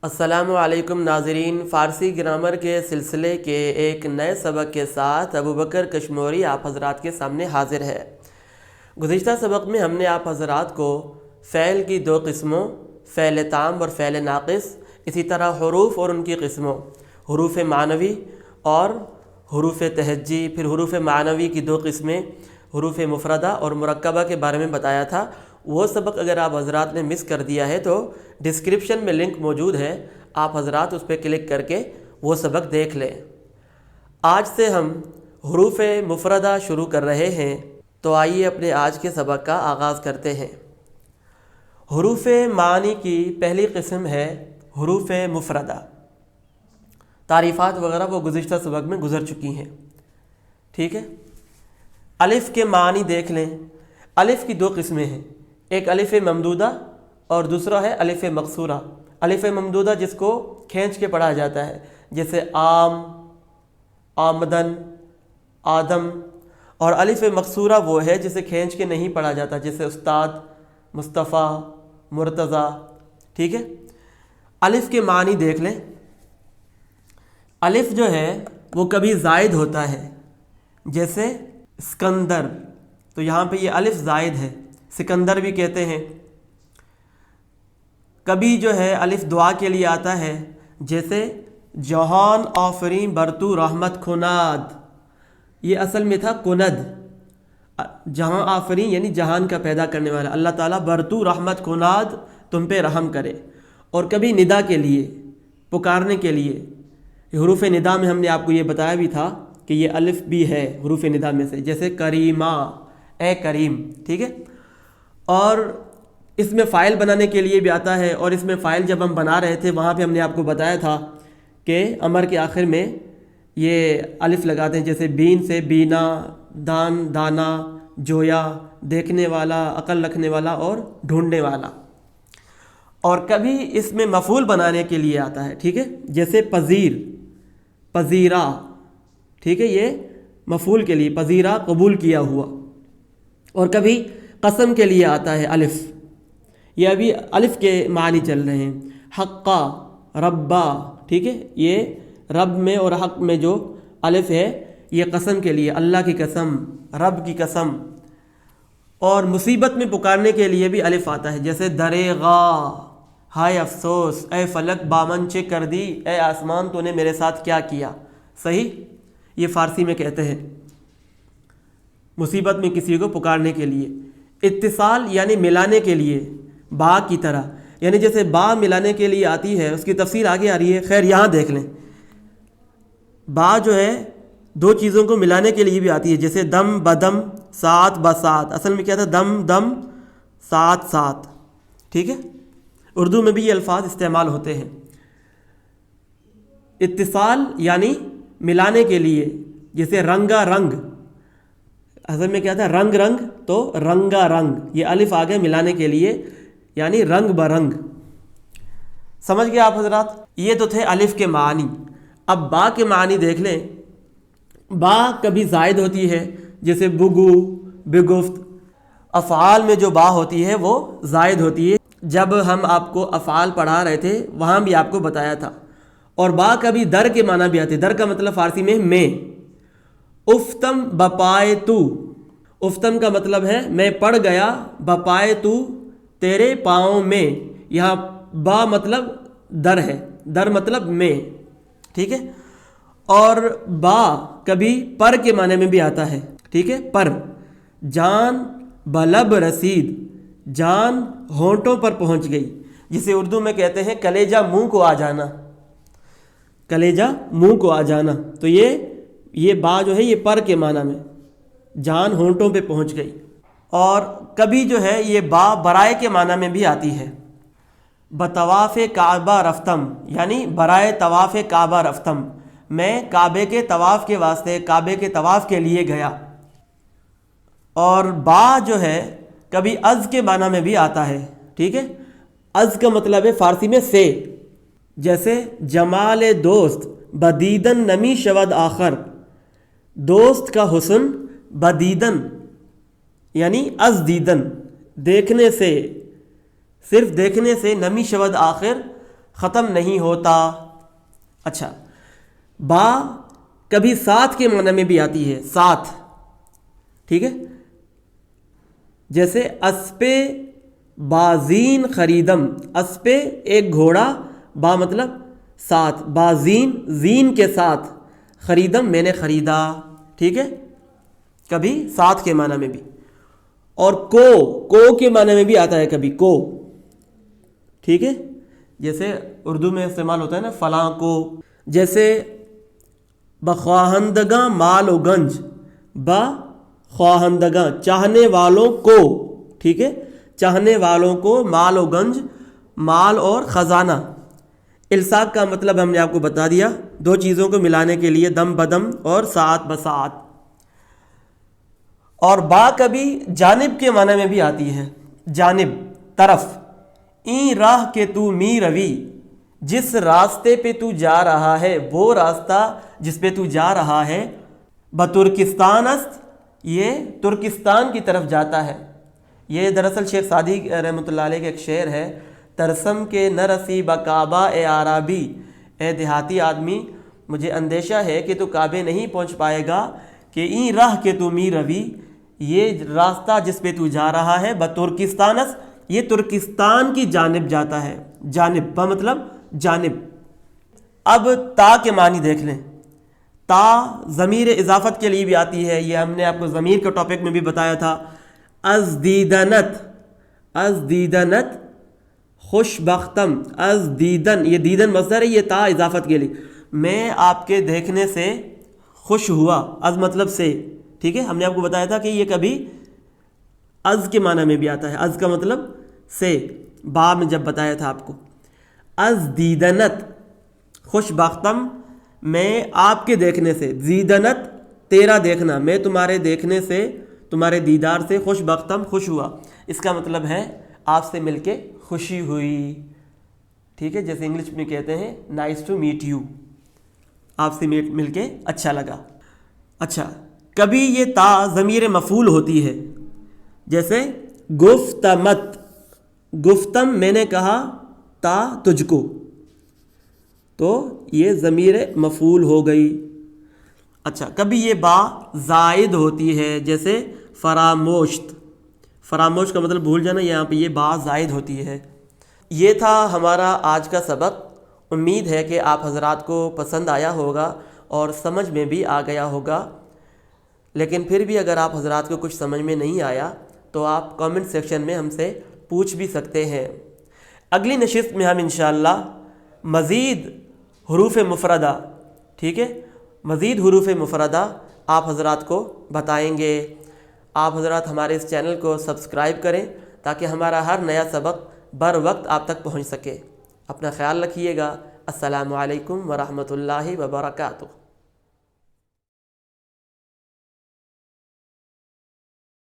السلام علیکم ناظرین، فارسی گرامر کے سلسلے کے ایک نئے سبق کے ساتھ ابوبکر کشموری آپ حضرات کے سامنے حاضر ہے۔ گزشتہ سبق میں ہم نے آپ حضرات کو فعل کی دو قسموں، فعل تام اور فعل ناقص، اسی طرح حروف اور ان کی قسموں، حروف معنوی اور حروف تہجی، پھر حروف معنوی کی دو قسمیں، حروف مفردہ اور مرکبہ کے بارے میں بتایا تھا۔ وہ سبق اگر آپ حضرات نے مس کر دیا ہے تو ڈسکرپشن میں لنک موجود ہے، آپ حضرات اس پہ کلک کر کے وہ سبق دیکھ لیں۔ آج سے ہم حروف مفردہ شروع کر رہے ہیں، تو آئیے اپنے آج کے سبق کا آغاز کرتے ہیں۔ حروف معانی کی پہلی قسم ہے حروف مفردہ۔ تعریفات وغیرہ وہ گزشتہ سبق میں گزر چکی ہیں، ٹھیک ہے۔ الف کے معنی دیکھ لیں۔ الف کی دو قسمیں ہیں، ایک الف ممدودہ اور دوسرا ہے الف مقصورہ۔ الف ممدودہ جس کو کھینچ کے پڑھا جاتا ہے، جیسے عام، آمدن، آدم، اور الف مقصورہ وہ ہے جسے کھینچ کے نہیں پڑھا جاتا، جیسے استاد، مصطفیٰ، مرتضیٰ، ٹھیک ہے۔ الف کے معنی دیکھ لیں۔ الف جو ہے وہ کبھی زائد ہوتا ہے، جیسے اسکندر، تو یہاں پہ یہ الف زائد ہے، سکندر بھی کہتے ہیں۔ کبھی جو ہے الف دعا کے لیے آتا ہے، جیسے جہان آفرین برتو رحمت کناد، یہ اصل میں تھا کند، جہاں آفرین یعنی جہان کا پیدا کرنے والا، اللہ تعالیٰ برتو رحمت کناد تم پہ رحم کرے۔ اور کبھی ندا کے لیے، پکارنے کے لیے، حروف ندا میں ہم نے آپ کو یہ بتایا بھی تھا کہ یہ الف بھی ہے حروف ندا میں سے، جیسے کریمہ، اے کریم، ٹھیک ہے۔ اور اس میں فاعل بنانے کے لیے بھی آتا ہے، اور اس میں فاعل جب ہم بنا رہے تھے وہاں پہ ہم نے آپ کو بتایا تھا کہ امر کے آخر میں یہ الف لگاتے ہیں، جیسے بین سے بینا، دان دانا، جویا دیکھنے والا، عقل رکھنے والا اور ڈھونڈنے والا۔ اور کبھی اس میں مفعول بنانے کے لیے آتا ہے، ٹھیک ہے، جیسے پذیر، پذیرا، ٹھیک ہے، یہ مفعول کے لیے، پذیرا قبول کیا ہوا۔ اور کبھی قسم کے لیے آتا ہے الف، یہ ابھی الف کے معنی چل رہے ہیں۔ حقا، ربا، ٹھیک ہے، یہ رب میں اور حق میں جو الف ہے یہ قسم کے لیے، اللہ کی قسم، رب کی قسم۔ اور مصیبت میں پکارنے کے لیے بھی الف آتا ہے، جیسے دریغا، ہائے افسوس، اے فلک بامن چے کر دی، اے آسمان تو نے میرے ساتھ کیا کیا، صحیح، یہ فارسی میں کہتے ہیں مصیبت میں کسی کو پکارنے کے لیے۔ اتصال یعنی ملانے کے لیے، با کی طرح، یعنی جیسے با ملانے کے لیے آتی ہے، اس کی تفصیل آگے آ رہی ہے، خیر یہاں دیکھ لیں۔ با جو ہے دو چیزوں کو ملانے کے لیے بھی آتی ہے، جیسے دم بدم، ساتھ بسات، اصل میں کیا تھا، دم دم، ساتھ ساتھ، ٹھیک ہے۔ اردو میں بھی یہ الفاظ استعمال ہوتے ہیں۔ اتصال یعنی ملانے کے لیے، جیسے رنگا رنگ، اصل میں کیا تھا، رنگ رنگ، تو رنگا رنگ، یہ الف آگے ملانے کے لیے، یعنی رنگ برنگ۔ سمجھ گئے آپ حضرات؟ یہ تو تھے الف کے معنی۔ اب با کے معنی دیکھ لیں۔ با کبھی زائد ہوتی ہے، جیسے بگو، بگفت۔ افعال میں جو با ہوتی ہے وہ زائد ہوتی ہے، جب ہم آپ کو افعال پڑھا رہے تھے وہاں بھی آپ کو بتایا تھا۔ اور با کبھی در کے معنی بھی آتے ہیں، در کا مطلب فارسی میں۔ افتم بپائے تو، افتم کا مطلب ہے میں پڑ گیا، بپائے تو تیرے پاؤں میں، یہاں با مطلب در ہے، در مطلب میں، ٹھیک ہے۔ اور با کبھی پر کے معنی میں بھی آتا ہے، ٹھیک ہے، پر۔ جان بلب رسید، جان ہونٹوں پر پہنچ گئی، جسے اردو میں کہتے ہیں کلیجہ منہ کو آ جانا، کلیجہ منہ کو آ جانا۔ تو یہ با جو ہے یہ پر کے معنی میں، جان ہونٹوں پہ پہنچ گئی۔ اور کبھی جو ہے یہ با برائے کے معنی میں بھی آتی ہے، بطواف کعبہ رفتم، یعنی برائے طواف کعبہ رفتم، میں کعبے کے طواف کے واسطے، کعبے کے طواف کے لیے گیا۔ اور با جو ہے کبھی از کے معنی میں بھی آتا ہے، ٹھیک ہے۔ از کا مطلب ہے فارسی میں سے، جیسے جمال دوست بدیدن نمی شود آخر، دوست کا حسن بدیدن یعنی از دیدن، دیکھنے سے، صرف دیکھنے سے، نمی شود آخر ختم نہیں ہوتا. اچھا، با کبھی ساتھ کے معنی میں بھی آتی ہے، ساتھ. ٹھیک ہے، جیسے اسپِ بازین خریدم. اسپِ ایک گھوڑا، با مطلب ساتھ، بازین زین کے ساتھ، خریدم میں نے خریدا. ٹھیک ہے، کبھی ساتھ کے معنی میں بھی. اور کو کے معنی میں بھی آتا ہے کبھی، کو. ٹھیک ہے، جیسے اردو میں استعمال ہوتا ہے نا، فلاں کو. جیسے بخواہندگاں مال و گنج، بخواہندگاں چاہنے والوں کو. ٹھیک ہے، چاہنے والوں کو، مال و گنج مال اور خزانہ. الصاق کا مطلب ہم نے آپ کو بتا دیا، دو چیزوں کو ملانے کے لیے دم بدم اور ساعت بساعت. اور با کبھی جانب کے معنی میں بھی آتی ہے، جانب، طرف. این راہ کے تو می روی، جس راستے پہ تو جا رہا ہے، وہ راستہ جس پہ تو جا رہا ہے. بترکستان است، یہ ترکستان کی طرف جاتا ہے. یہ دراصل شیخ سعدی رحمۃ اللہ علیہ کا ایک شعر ہے. ترسم کے نہ رسی بکعبہ اے عربی، اے دیہاتی آدمی مجھے اندیشہ ہے کہ تو کعبے نہیں پہنچ پائے گا. کہ این راہ کے تو می روی، یہ راستہ جس پہ تو جا رہا ہے، بترکستان است، یہ ترکستان کی جانب جاتا ہے. جانب با مطلب جانب. اب تا کے معنی دیکھ لیں. تا ضمیر اضافت کے لیے بھی آتی ہے، یہ ہم نے آپ کو ضمیر کے ٹاپک میں بھی بتایا تھا. از دیدنت، از دیدنت خوش بختم. از دیدن، یہ دیدن مصدر ہے، یہ تا اضافت کے لیے. میں آپ کے دیکھنے سے خوش ہوا. از مطلب سے. ٹھیک ہے، ہم نے آپ کو بتایا تھا کہ یہ کبھی از کے معنی میں بھی آتا ہے. از کا مطلب سے، با میں جب بتایا تھا آپ کو. از دیدنت خوش بختم، میں آپ کے دیکھنے سے. دیدنت تیرا دیکھنا، میں تمہارے دیکھنے سے، تمہارے دیدار سے خوش بختم خوش ہوا. اس کا مطلب ہے آپ سے مل کے خوشی ہوئی. ٹھیک ہے، جیسے انگلش میں کہتے ہیں نائس ٹو میٹ یو، آپ سے مل کے اچھا لگا. اچھا، کبھی یہ تا ضمیر مفعول ہوتی ہے، جیسے گفتمت، گفتم میں نے کہا تا تجھ کو، تو یہ ضمیر مفعول ہو گئی. اچھا، کبھی یہ با زائد ہوتی ہے، جیسے فراموشت. فراموش کا مطلب بھول جانا، یہاں پہ یہ با زائد ہوتی ہے. یہ تھا ہمارا آج کا سبق. امید ہے کہ آپ حضرات کو پسند آیا ہوگا اور سمجھ میں بھی آ گیا ہوگا. لیکن پھر بھی اگر آپ حضرات کو کچھ سمجھ میں نہیں آیا تو آپ کامنٹ سیکشن میں ہم سے پوچھ بھی سکتے ہیں. اگلی نشست میں ہم انشاءاللہ مزید حروف مفردہ، ٹھیک ہے، مزید حروف مفردہ آپ حضرات کو بتائیں گے. آپ حضرات ہمارے اس چینل کو سبسکرائب کریں تاکہ ہمارا ہر نیا سبق بر وقت آپ تک پہنچ سکے. اپنا خیال رکھیے گا. السلام علیکم ورحمۃ اللہ وبرکاتہ.